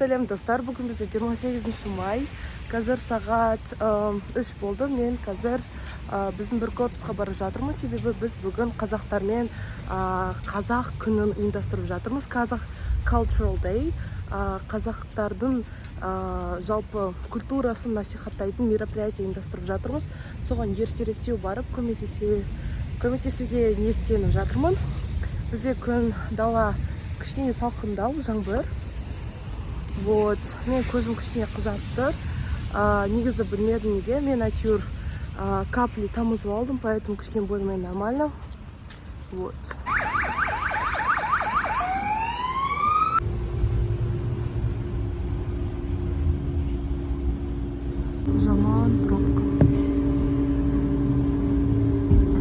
Сәлем достар, бүгін бізде 28 май, қазір сағат 3 болды. Мен қазір біздің бір корпусқа бара жатырмыз, себебі біз бүгін қазақтармен қазақ күнін ұйымдастырып жатырмыз. Қазақ Cultural Day, қазақтардың жалпы культурасын насихаттайтын мероприятие ұйымдастырып жатырмыз. Соған ертеректеу барып көмектесуге ниеттеніп жатырмын. Бізде күн дала кішкене салқындау, жаңбыр. Вот, мен көзім кішкене қызартты. Негізі білмедім неге. Мен әйтеуір капли тамызып алдым, поэтому кішкене более нормально. Вот. Жаман пробка.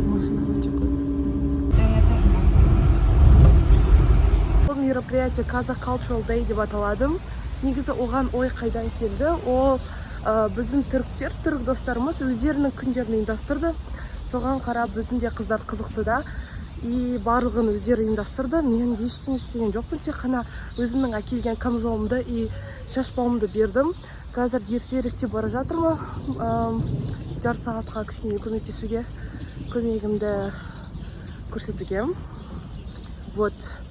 Машина өте көп. Бұл мероприятие Қазақ Cultural Day деп аталады. Негізі оған ой қайдан келді? Ол біздің түрік достарымыз өздерінің күндерін ұйымдастырды. Соған қарап біздің де қыздар қызықты да. И барлығын өздері ұйымдастырды. Мен ештеңе істеген жоқпын, тек қана өзімнің әкелген камзолымды и шашбауымды бердім. Қазір ертеректе бара жатырмын. Жарты сағатқа кішкене көмектесуге, көмегімді көрсетуге. Вот.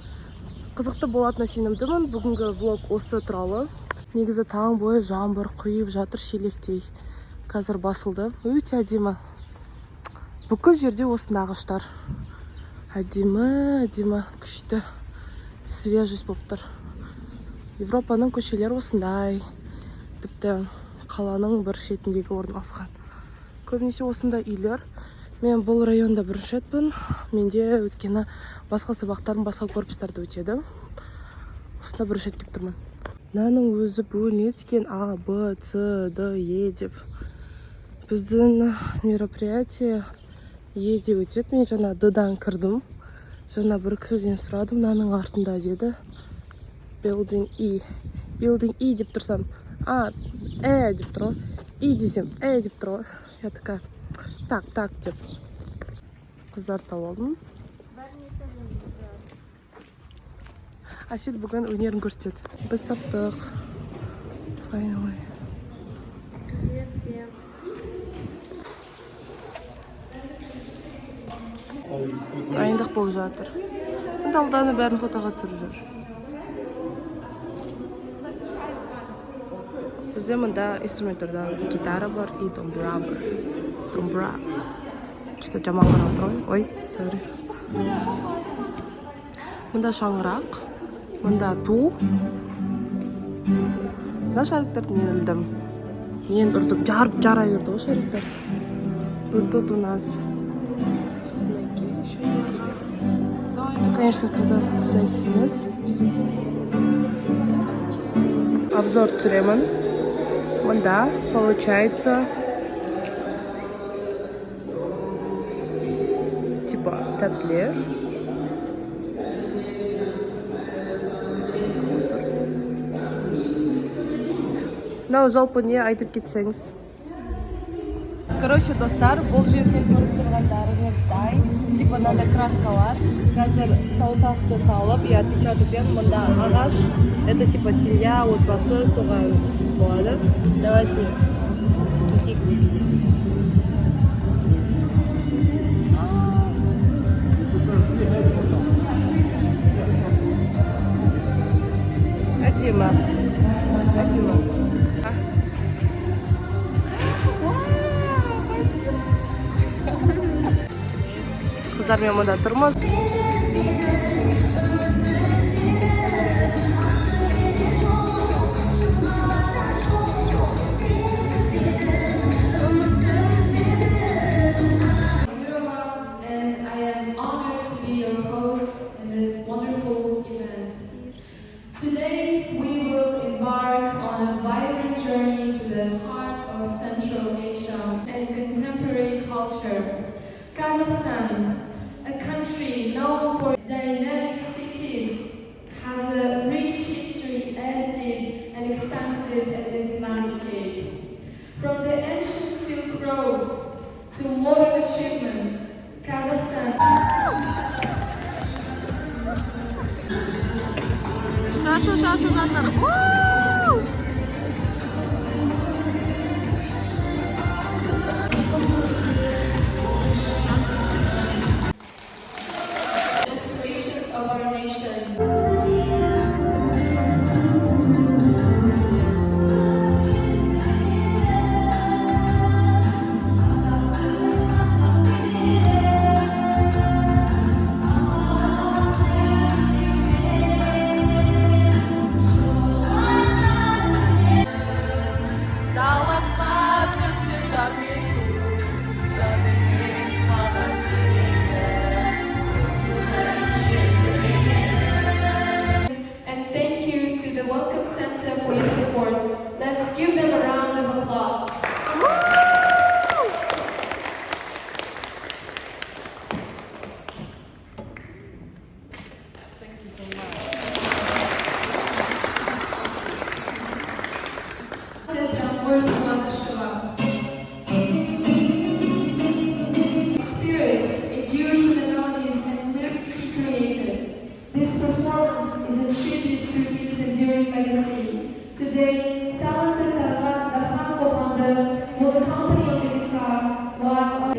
Қызықты болатына сенімдімін. Бүгінгі влог осы туралы. Негізі таң бойы жаңбыр құйып жатыр, шелектей. Қазір басылды. Өте әдемі. Бүкіл жерде осындай ағаштар. Әдемі, күшті. Свежесть болып тұр. Европаның көшелері осындай. Тіпті қаланың бір шетіндегі орналасқан. Көбінесе осындай үйлер. Мен бұл районда бірінші рет. Менде өткені басқа сабақтарым басқа корпустарда өтеді. Осында бірінші рет келіп тұрмын. Мынаның өзі бөлінеді екен А, Б, С, Д, Е деп. Біздің мероприятие Е деп өтеді. Мен жаңа Д-дан кірдім. Жаңа бір кісіден сұрадым, мынаның артында деді. Building E. Building E деп тұрсам, Э деп тұр. И десем, Э деп тұр. Я такая, так деп. Қыздар тауып алдым. Әсет бүгін өнерін көрсетеді. Біз таптық. Finally. Дайындық болып жатыр. Алданы бәрін фотоға түсіріп жүр. Бізде мұнда инструменттерден гитара бар и домбыра бар. Домбыра. Что-то жаман қарап тұр. Ой, sorry. Мұнда шаңырақ. Мұнда ту. Мұнда шариктерді мен ілдім. Мен ұрдым. Жара берді ғой шариктерді. Тут у нас снеки. Ну, это, конечно, казах снеки емес. Обзор түсіремін. Мұнда получается типа тәттілер. Мынау жалпы не айтып кетсеңіз. Короче, достар, бұл жерде көріп тұрғандарыңыздай, типа мынандай краскалар. Қазір саусақты салып, и отпечаток беріп, мұнда ағаш, это типа семья, отбасы, соған болады. Давайте идти. Әдемі. Қыздармен мұнда тұрмыз. Today we will embark on a vibrant journey to the heart of Central Asia and contemporary culture. Kazakhstan, a country known for its dynamic cities, has a rich history as deep and expansive as its landscape. From the ancient Silk Road to modern achievements, Kazakhstan Шашу жатыр. Let's give them a round of applause. Spirit endures to the melodies and lyrically created. This performance is a tribute to his enduring legacy. Today, talented Darhan Kopandı will accompany on the guitar while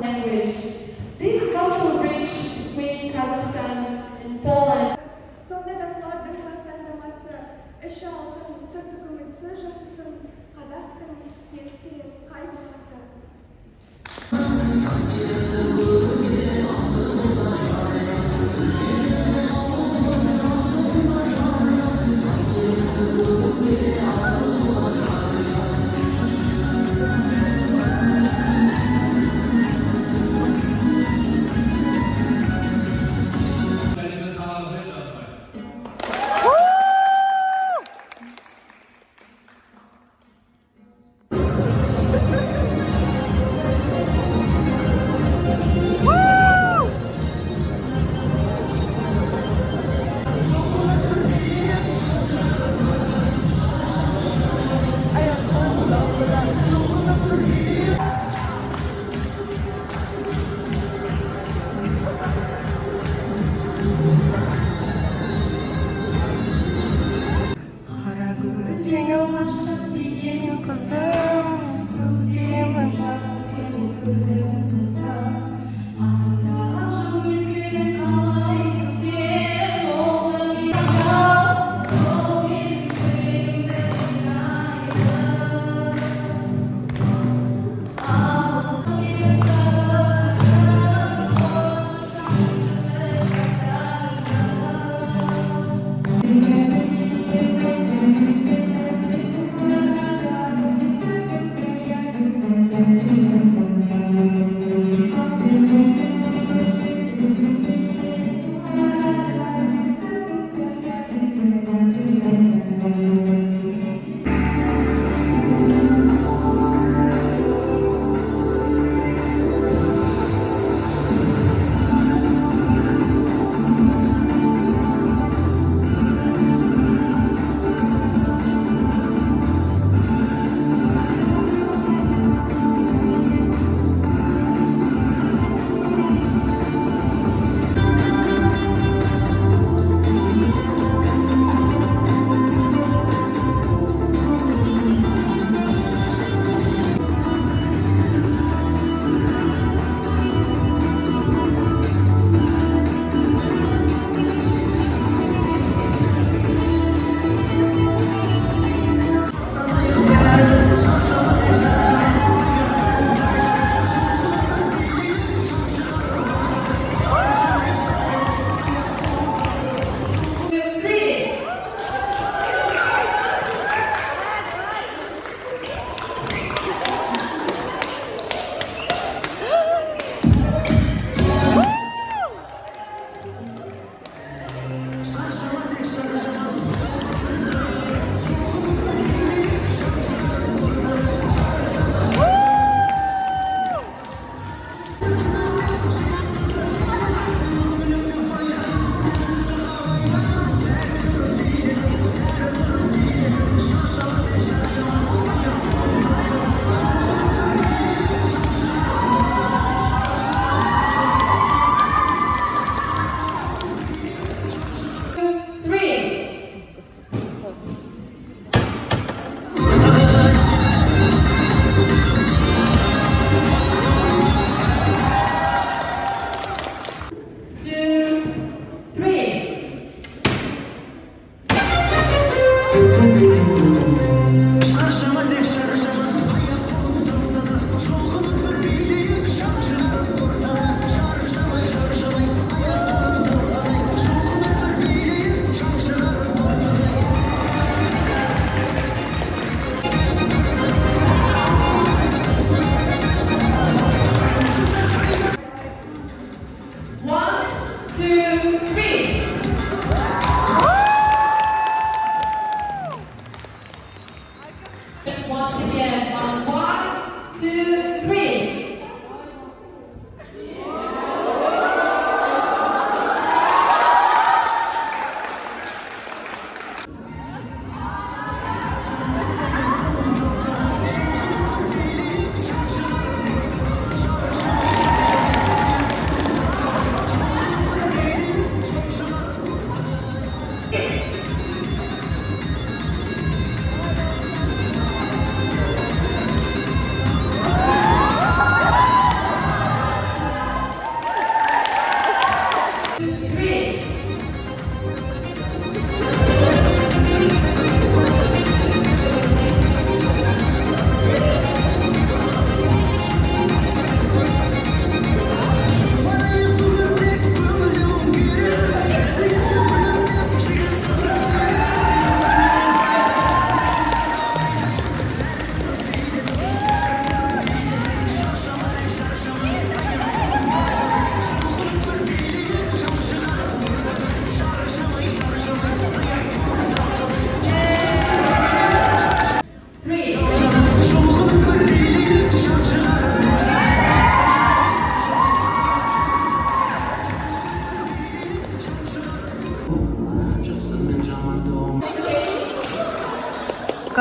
language. This cultural bridge between Kazakhstan and Poland. Sonda da sordu tanıması, eşya altın, sırtıkımızı, jasısın, Kazaktın, gençlerin kaybolması.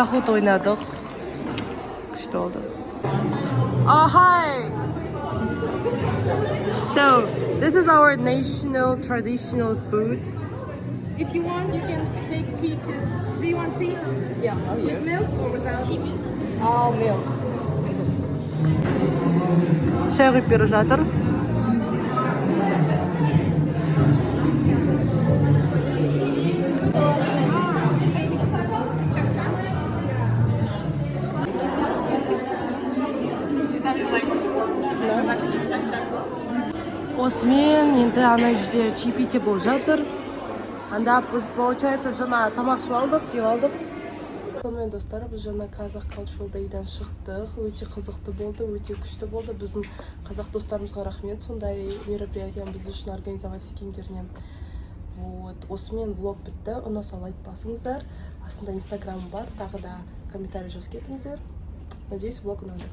кахут ойнадық. Күшті oldu. Oh, hi! So, this is our national traditional food. If you want, you can take tea too. Do you want tea? Yeah, With milk or without? Tea with Oh, milk. Шай құйып беріп жатыр. Осымен енді ана жерде чайпите болып жатыр. Анда біз, получается, жаңа тамақ ішіп алдық, жеп алдық. Сонымен достар, біз жаңа Казах Cultural Day'дан шықтық. Өте қызықты болды, өте күшті болды. Біздің қазақ достарымызға рахмет, сондай мероприятияны біз үшін организовать еткендеріне. Вот, осымен влог бітті. Ұнаса лайк басыңыздар. Астында инстаграмым бар, тағы да комментарий жазып кетіңіздер. Надеюсь, влог ұнады.